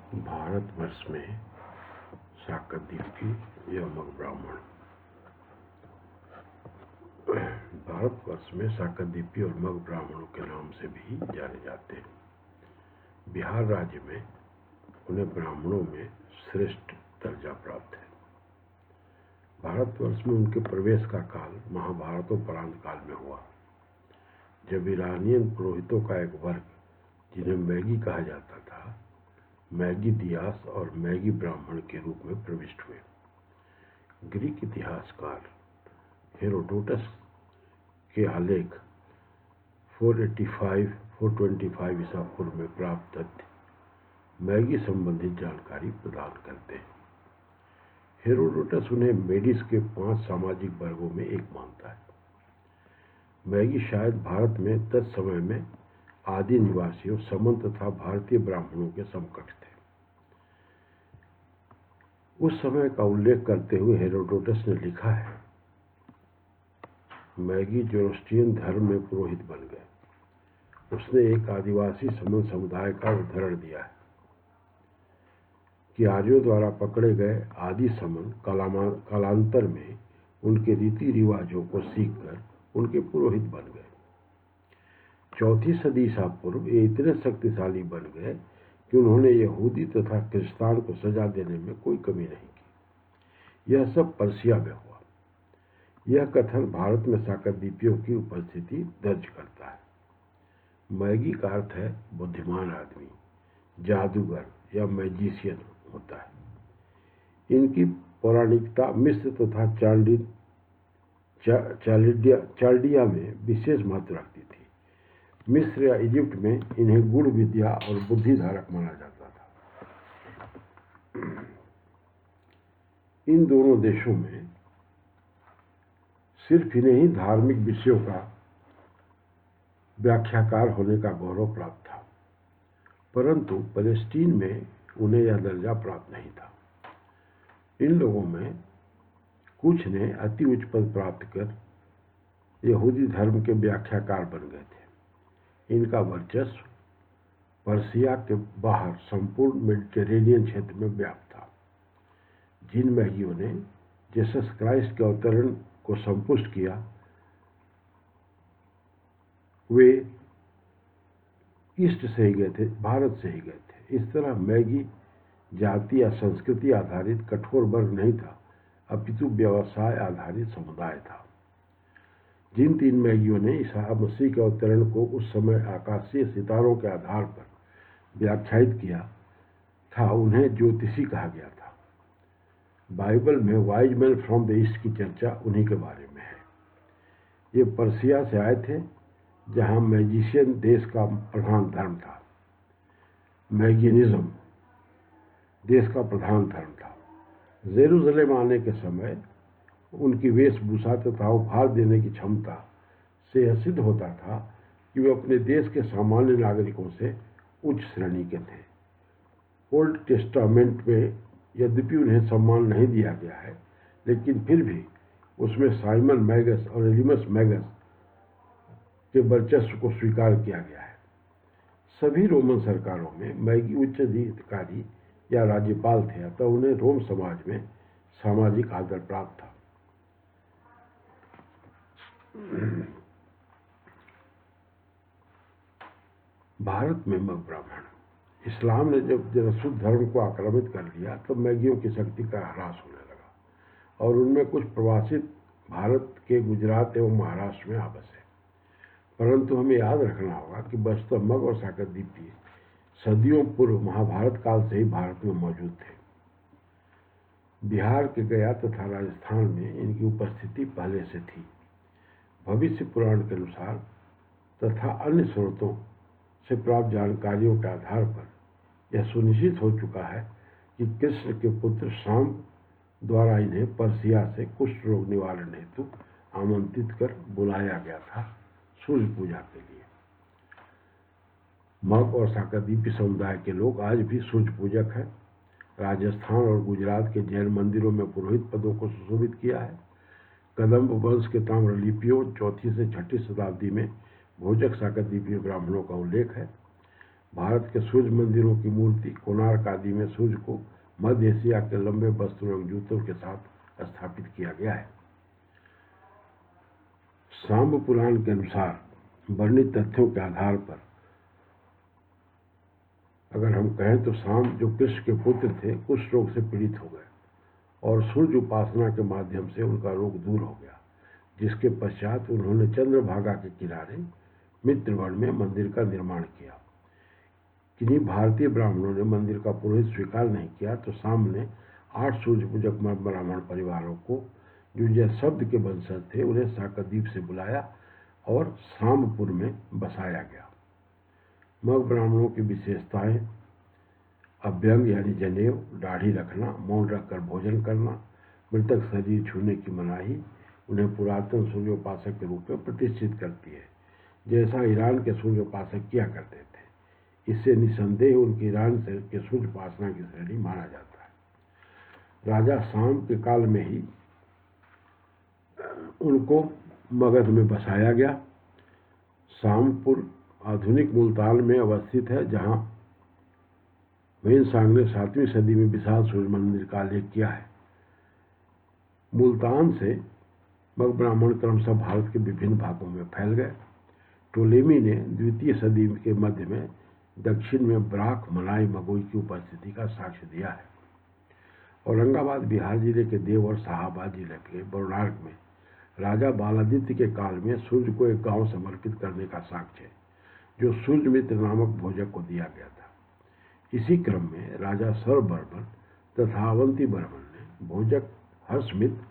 भारतवर्ष में शाकद्वीपी या मग ब्राह्मण। भारतवर्ष में शाकद्वीपी और मग ब्राह्मणों के नाम से भी जाने जाते हैं। बिहार राज्य में उन्हें ब्राह्मणों में श्रेष्ठ दर्जा प्राप्त है। भारतवर्ष में उनके प्रवेश का काल महाभारतोपरांत काल में हुआ, जब ईरानियन पुरोहितों का एक वर्ग, जिन्हें मैगी कहा जाता था, मैगी दियास और मैगी ब्राह्मण के रूप में प्रविष्ट हुए। ग्रीक इतिहासकार हेरोडोटस के आलेख 485-425 ईसा पूर्व में प्राप्त तथ्य मैगी संबंधित जानकारी प्रदान करते हैं। हेरोडोटस उन्हें मेडिस के 5 सामाजिक वर्गों में एक मानता है। मैगी शायद भारत में तत्समय में आदि निवासियों, समंत तथा भारतीय ब्राह्मणों के समकक्ष थे। उस समय का उल्लेख करते हुए हेरोडोटस ने लिखा है, मैगी जोरोस्ट्रियन धर्म में पुरोहित बन गए। उसने एक आदिवासी समंत समुदाय का उदाहरण दिया है कि आर्यों द्वारा पकड़े गए आदि समन कालांतर में उनके रीति रिवाजों को सीखकर उनके पुरोहित बन गए। 4वीं सदी ईसा पूर्व ये इतने शक्तिशाली बन गए कि उन्होंने यहूदी तथा क्रिस्तान को सजा देने में कोई कमी नहीं की। यह सब पर्सिया में हुआ। यह कथन भारत में शाकद्वीपियों की उपस्थिति दर्ज करता है। मैगी का अर्थ है बुद्धिमान आदमी, जादूगर या मैजिशियन होता है। इनकी पौराणिकता मिस्र तथा चाल्डिया में विशेष महत्व रखती थी। मिस्र या इजिप्ट में इन्हें गुण विद्या और बुद्धिधारक माना जाता था। इन दोनों देशों में सिर्फ इन्हें ही धार्मिक विषयों का व्याख्याकार होने का गौरव प्राप्त था, परंतु पैलेस्टीन में उन्हें यह दर्जा प्राप्त नहीं था। इन लोगों में कुछ ने अति उच्च पद प्राप्त कर यहूदी धर्म के व्याख्याकार बन गए थे। इनका वर्चस्व पर्सिया के बाहर संपूर्ण मेडिटेरेनियन क्षेत्र में व्याप्त था। जिन मैगियों ने जीसस क्राइस्ट के अवतरण को संपुष्ट किया, वे ईस्ट से ही गए थे, भारत से ही गए थे। इस तरह मैगी जाति या संस्कृति आधारित कठोर वर्ग नहीं था, अपितु व्यवसाय आधारित समुदाय था। जिन 3 मैगियों ने ईसा मसीह के अवतरण को उस समय आकाशीय सितारों के आधार पर व्याख्यायित किया था, उन्हें ज्योतिषी कहा गया था। बाइबल में wise man from the east की चर्चा उन्हीं के बारे में है। ये पर्सिया से आए थे, जहां मैजिशियन देश का प्रधान धर्म था। मैगिनिज्म देश का प्रधान धर्म था। जेरूसलेम आने के समय उनकी वेशभूषा तथा उपहार देने की क्षमता से यह सिद्ध होता था कि वे अपने देश के सामान्य नागरिकों से उच्च श्रेणी के थे। ओल्ड टेस्टामेंट में यद्यपि उन्हें सम्मान नहीं दिया गया है, लेकिन फिर भी उसमें साइमन मैगस और एलिमस मैगस के वर्चस्व को स्वीकार किया गया है। सभी रोमन सरकारों में मैगी उच्च अधिकारी या राज्यपाल थे, अतः उन्हें रोम समाज में सामाजिक आदर प्राप्त था। भारत में मग ब्राह्मण। इस्लाम ने जब रसूल धर्म को आक्रमित कर लिया, तब मैगियों की शक्ति का ह्रास होने लगा और उनमें कुछ प्रवासित भारत के गुजरात एवं महाराष्ट्र में आ बसे। परंतु हमें याद रखना होगा कि वस्तुतः मग और शाकद्वीपी सदियों पूर्व महाभारत काल से ही भारत में मौजूद थे। बिहार के गया तथा राजस्थान में इनकी उपस्थिति पहले से थी। भविष्य पुराण के अनुसार तथा अन्य स्रोतों से प्राप्त जानकारियों के आधार पर यह सुनिश्चित हो चुका है कि कृष्ण के पुत्र शाम द्वारा इन्हें पर्सिया से कुष्ठ रोग निवारण हेतु आमंत्रित कर बुलाया गया था सूर्य पूजा के लिए। मग और शाकद्वीपी समुदाय के लोग आज भी सूर्य पूजक हैं। राजस्थान और गुजरात के जैन मंदिरों में पुरोहित पदों को सुशोभित किया है। कदम्ब वंश के ताम्रलिपियों 4वीं से 6वीं शताब्दी में भोजक शाकद्वीपी ब्राह्मणों का उल्लेख है। भारत के सूर्य मंदिरों की मूर्ति कोणार्क आदि में सूर्य को मध्य एशिया के लंबे वस्त्रों एवं जूतों के साथ स्थापित किया गया है। सांब पुराण के अनुसार वर्णित तथ्यों के आधार पर अगर हम कहें तो सांब जो कृष्ण के पुत्र थे कुष्ठ रोग से पीड़ित हो गए और सूर्य उपासना के माध्यम से उनका रोग दूर हो गया, जिसके पश्चात उन्होंने चंद्रभागा के किनारे मित्रवन में मंदिर का निर्माण किया। किन्हीं भारतीय ब्राह्मणों ने मंदिर का पुरोहित स्वीकार नहीं किया तो सांब ने 8 सूर्य पूजक ब्राह्मण परिवारों को, जो यह शब्द के वंशज थे, उन्हें साकरद्वीप से बुलाया और सांबपुर में बसाया गया। मग ब्राह्मणों की विशेषताएं अभ्यंग यानी जनेऊ, दाढ़ी रखना, मौन रखकर भोजन करना, मृतक शरीर छूने की मनाही उन्हें पुरातन सूर्योपासक के रूप में प्रतिष्ठित करती है, जैसा ईरान के सूर्योपासक किया करते थे। इससे निसंदेह उनकी ईरान के सूर्योपासना की श्रेणी माना जाता है। राजा सांब के काल में ही उनको मगध में बसाया गया। सांबपुर आधुनिक मुल्तान में अवस्थित है, जहां वेनसांग ने 7वीं सदी में विशाल सूर्य मंदिर का उल्लेख किया है। मुल्तान से मग ब्राह्मण क्रमशः भारत के विभिन्न भागों में फैल गए। टोलेमी ने 2वीं सदी के मध्य में दक्षिण में ब्राक मनाई मगोई की उपस्थिति का साक्ष्य दिया है। औरंगाबाद बिहार जिले के देव और शाहाबाद जिले के बरुणार्क में राजा बालादित्य के काल में सूर्य को एक गांव समर्पित करने का साक्ष्य है, जो सूर्यमित्र नामक भोजक को दिया गया था। इसी क्रम में राजा सर्ववर्मन तथा अवंती वर्मन ने भोजक हर्षमित्र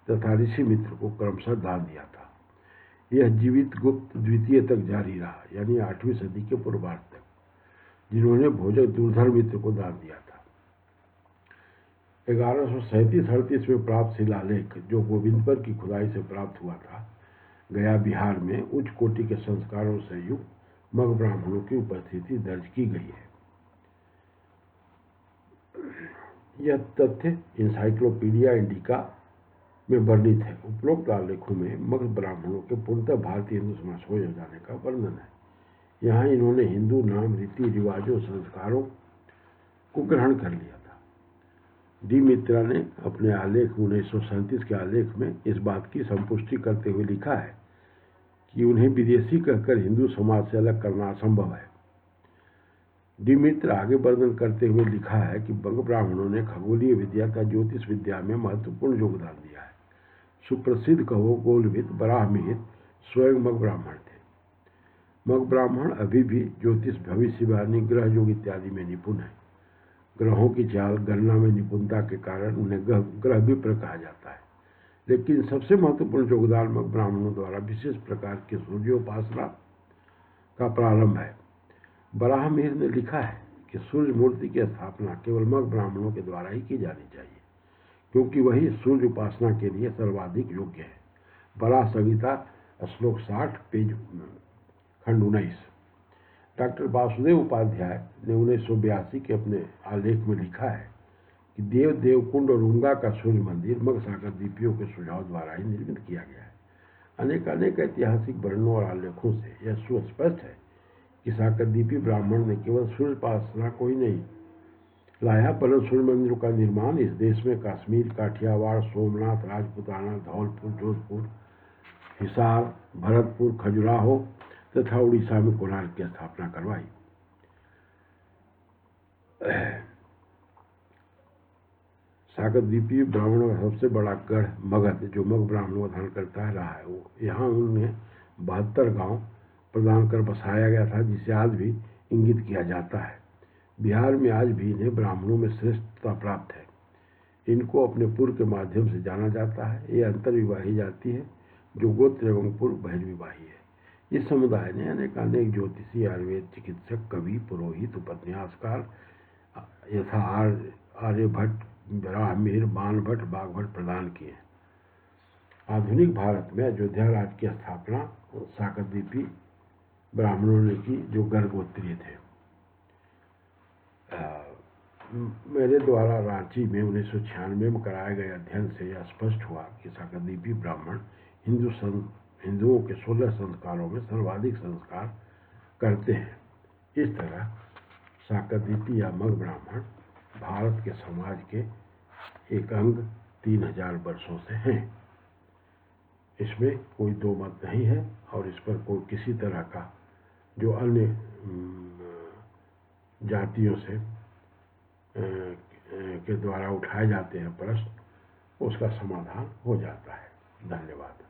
तथा ऋषि मित्र को क्रमशः दान दिया था। यह जीवित गुप्त द्वितीय तक जारी रहा, यानी 8वीं सदी के पूर्वार्ध तक, जिन्होंने भोजक दुर्धर मित्र को दान दिया था। 1137-38 में प्राप्त शिलालेख, जो गोविंदपुर की खुदाई से प्राप्त हुआ था, गया बिहार में उच्च कोटि के संस्कारों से युक्त मग ब्राह्मणों की उपस्थिति दर्ज की गई है। यह तथ्य इंसाइक्लोपीडिया इंडिका में वर्णित है। उपरोक्त आलेखों में मग ब्राह्मणों के पूर्णतः भारतीय हिंदू समाज हो जाने का वर्णन है। यहाँ इन्होंने हिंदू नाम, रीति रिवाजों, संस्कारों को ग्रहण कर लिया था। डी मित्रा ने अपने आलेख 1937 के आलेख में इस बात की संपुष्टि करते हुए लिखा है कि उन्हें विदेशी कहकर हिंदू समाज से अलग करना असंभव है। डी मित्र आगे वर्णन करते हुए लिखा है कि मग ब्राह्मणों ने खगोलीय विद्या तथा ज्योतिष विद्या में महत्वपूर्ण योगदान दिया है। सुप्रसिद्ध खगोलविद बराहमिहिर स्वयं मग ब्राह्मण थे। मग ब्राह्मण अभी भी ज्योतिष, भविष्यवाणी, ग्रह योग इत्यादि में निपुण है। ग्रहों की चाल गणना में निपुणता के कारण उन्हें ग्रह विप्र कहा जाता है। लेकिन सबसे महत्वपूर्ण योगदान मग ब्राह्मणों द्वारा विशेष प्रकार की सूर्योपासना का प्रारंभ है। बराहमिहिर ने लिखा है कि सूर्य मूर्ति की स्थापना केवल मग ब्राह्मणों के द्वारा ही की जानी चाहिए, क्योंकि वही सूर्य उपासना के लिए सर्वाधिक योग्य है। बराह संहिता श्लोक 60 पेज खंड 19। डॉक्टर वासुदेव उपाध्याय ने 1982 के अपने आलेख में लिखा है कि देवकुंड और उंगा का सूर्य मंदिर मग सागरद्वीपियों के सुझाव द्वारा ही निर्मित किया गया है। अनेक ऐतिहासिक वर्णनों और आलेखों से यह सुस्पष्ट है कि साकरद्वीपी ब्राह्मण ने केवल सूर्य उपासना को ही नहीं लाया, परंतु सूर्य मंदिरों का निर्माण इस देश में कश्मीर, काठियावाड़, सोमनाथ, राजपुताना, धौलपुर, जोधपुर, हिसार, भरतपुर, खजुराहो तथा उड़ीसा में कोणार्क की स्थापना करवाई। साकरद्वीपी ब्राह्मणों का सबसे बड़ा गढ़ मगध, जो मग ब्राह्मणों का धारण करता है, रहा है। यहाँ उन्हें 72 गांव प्रदान कर बसाया गया था, जिसे आज भी इंगित किया जाता है। बिहार में आज भी इन्हें ब्राह्मणों में श्रेष्ठता प्राप्त है। इनको अपने पुर के माध्यम से जाना जाता है। ये अंतर्विवाही जाति है, जो गोत्र एवं पुर बहिर्विवाही है। इस समुदाय ने अनेक ज्योतिषी, आयुर्वेद चिकित्सक, कवि, पुरोहित, उपन्यासकार यथा आर्यभट्ट, बराहमिहिर, बाणभट्ट, बागभट्ट प्रदान किए। आधुनिक भारत में अयोध्या राज्य की स्थापना साकरद्वीपी ब्राह्मणों ने की, जो गर्गोत्रीय थे। मेरे द्वारा रांची में 1996 में कराए गए अध्ययन से यह स्पष्ट हुआ कि साकरद्वीपी ब्राह्मण हिंदुओं के 16 संस्कारों में सर्वाधिक संस्कार करते हैं। इस तरह शाकदीपी या मग ब्राह्मण भारत के समाज के एक अंग 3000 वर्षों से हैं। इसमें कोई दो मत नहीं है और इस पर कोई किसी तरह का जो अन्य जातियों से के द्वारा उठाए जाते हैं प्रश्न, उसका समाधान हो जाता है। धन्यवाद।